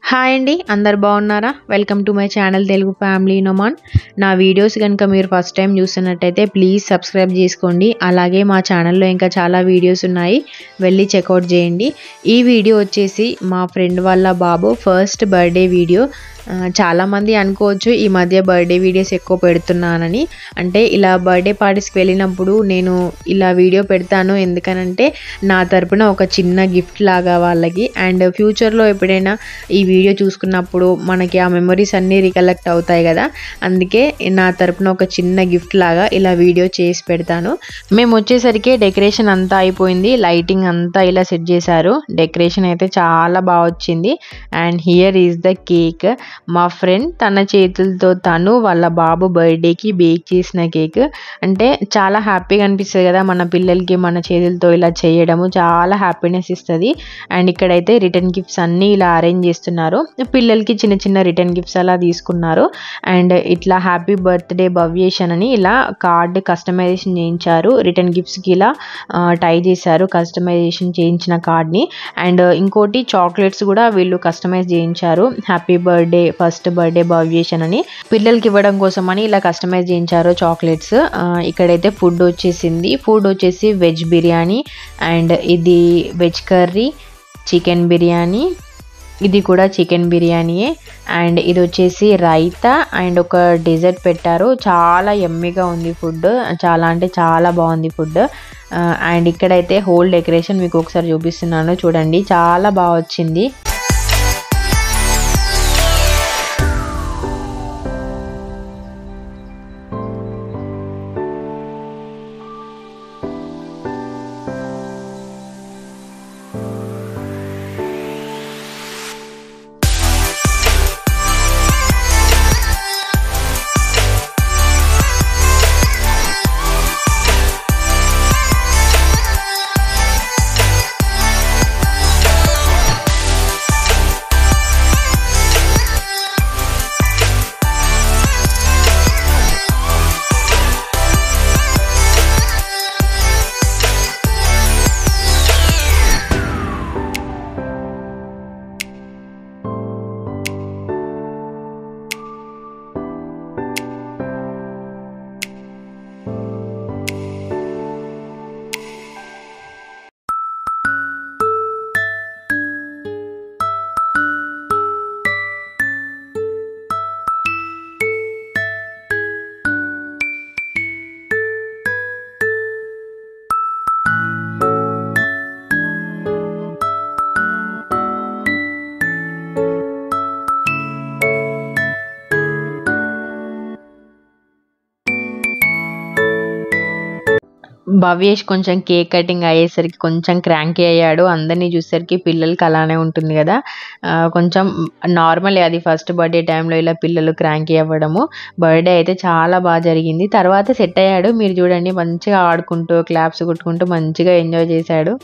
Hi అండి, అందరు బాగున్నారా? Welcome to my channel Telugu family Noman. నా వీడియోస్ కనుక మీరు ఫస్ట్ టైం చూస్తున్నట్టయితే ప్లీజ్ సబ్స్క్రైబ్ చేసుకోండి. అలాగే మా ఛానల్లో ఇంకా చాలా వీడియోస్ ఉన్నాయి, వెళ్ళి చెక్అవుట్ చేయండి. ఈ వీడియో వచ్చేసి మా ఫ్రెండ్ వాళ్ళ బాబు ఫస్ట్ బర్త్డే వీడియో. చాలామంది అనుకోవచ్చు ఈ మధ్య బర్త్డే వీడియోస్ ఎక్కువ పెడుతున్నానని. అంటే ఇలా బర్త్డే పార్టీస్కి వెళ్ళినప్పుడు నేను ఇలా వీడియో పెడతాను, ఎందుకనంటే నా తరపున ఒక చిన్న గిఫ్ట్ లాగా వాళ్ళకి. అండ్ ఫ్యూచర్లో ఎప్పుడైనా ఈ వీడియో చూసుకున్నప్పుడు మనకి ఆ మెమరీస్ అన్నీ రికలెక్ట్ అవుతాయి కదా, అందుకే నా తరపున ఒక చిన్న గిఫ్ట్ లాగా ఇలా వీడియో చేసి పెడతాను. మేము వచ్చేసరికి డెకరేషన్ అంతా అయిపోయింది, లైటింగ్ అంతా ఇలా సెట్ చేశారు. డెకరేషన్ అయితే చాలా బాగా వచ్చింది. And here is the cake. మా ఫ్రెండ్ తన చేతులతో తను వాళ్ళ బాబు బర్త్డేకి బేక్ చేసిన కేక్. అంటే చాలా హ్యాపీగా అనిపిస్తుంది కదా మన పిల్లలకి మన చేతులతో ఇలా చేయడము, చాలా హ్యాపీనెస్ ఇస్తుంది. అండ్ ఇక్కడైతే రిటర్న్ గిఫ్ట్స్ అన్నీ ఇలా అరేంజ్ చేస్తున్నారు. పిల్లలకి చిన్న చిన్న రిటర్న్ గిఫ్ట్స్ అలా తీసుకున్నారు. అండ్ ఇట్లా హ్యాపీ బర్త్డే భవ్యేషన్ అని ఇలా కార్డ్ కస్టమైజేషన్ చేయించారు. రిటర్న్ గిఫ్ట్స్కి ఇలా టై చేశారు కస్టమైజేషన్ చేయించిన కార్డ్ని. అండ్ ఇంకోటి చాక్లెట్స్ కూడా వీళ్ళు కస్టమైజ్ చేయించారు. హ్యాపీ బర్త్డే ఫస్ట్ బర్త్డే భవ్యేషన్ అని పిల్లలకి ఇవ్వడం కోసం అని ఇలా కస్టమైజ్ చేయించారు చాక్లెట్స్. ఇక్కడైతే ఫుడ్ వచ్చేసింది. ఫుడ్ వచ్చేసి వెజ్ బిర్యానీ, అండ్ ఇది వెజ్ కర్రీ, చికెన్ బిర్యానీ, ఇది కూడా చికెన్ బిర్యానీయే. అండ్ ఇది వచ్చేసి రైతా అండ్ ఒక డెజర్ట్ పెట్టారు. చాలా యమ్మీగా ఉంది ఫుడ్, చాలా అంటే చాలా బాగుంది ఫుడ్. అండ్ ఇక్కడైతే హోల్ డెకరేషన్ మీకు ఒకసారి చూపిస్తున్నాను చూడండి, చాలా బాగా వచ్చింది. భవ్యేష్ కొంచెం కేక్ కటింగ్ అయ్యేసరికి కొంచెం క్రాంకీ అయ్యాడు. అందరినీ చూసేసరికి పిల్లలకి అలానే ఉంటుంది కదా, కొంచెం నార్మల్ అది ఫస్ట్ బర్త్డే టైంలో ఇలా పిల్లలు క్రాంకీ అవ్వడము. బర్త్డే అయితే చాలా బాగా జరిగింది, తర్వాత సెట్ అయ్యాడు. మీరు చూడండి మంచిగా ఆడుకుంటూ క్లాప్స్ కొట్టుకుంటూ మంచిగా ఎంజాయ్ చేశాడు.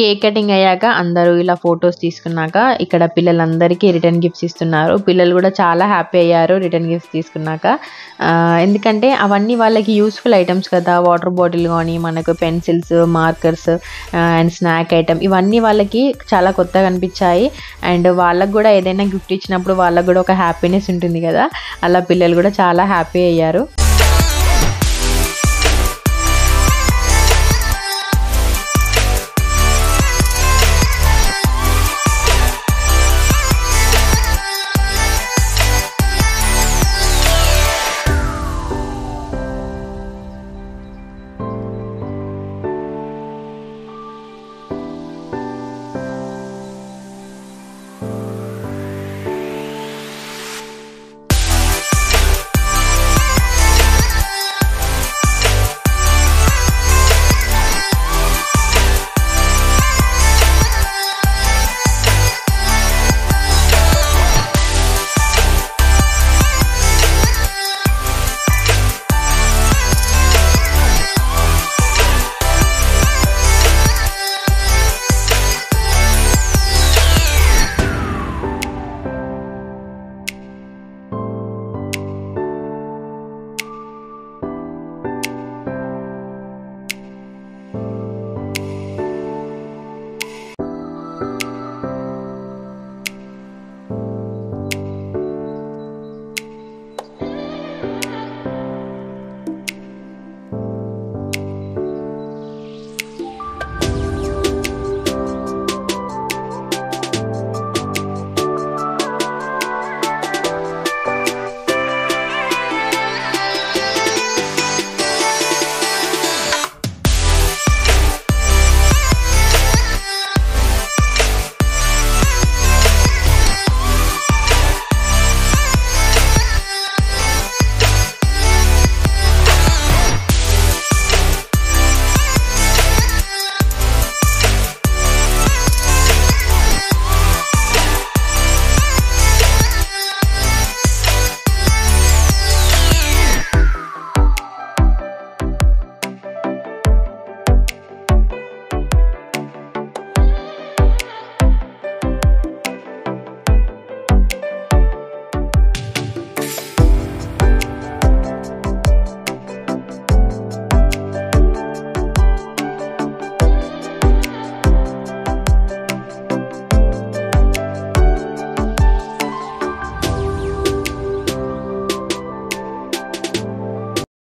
కేక్ కటింగ్ అయ్యాక అందరూ ఇలా ఫొటోస్ తీసుకున్నాక ఇక్కడ పిల్లలందరికీ రిటర్న్ గిఫ్ట్స్ ఇస్తున్నారు. పిల్లలు కూడా చాలా హ్యాపీ అయ్యారు రిటర్న్ గిఫ్ట్స్ తీసుకున్నాక. ఎందుకంటే అవన్నీ వాళ్ళకి యూస్ఫుల్ ఐటమ్స్ కదా. వాటర్ బాటిల్ కానీ మనకు pencils, markers and snack item ఇవన్నీ వాళ్ళకి చాలా కొత్తగా అనిపించాయి. అండ్ వాళ్ళకు కూడా ఏదైనా గిఫ్ట్ ఇచ్చినప్పుడు వాళ్ళకు కూడా ఒక హ్యాపీనెస్ ఉంటుంది కదా. అలా పిల్లలు కూడా చాలా హ్యాపీ అయ్యారు.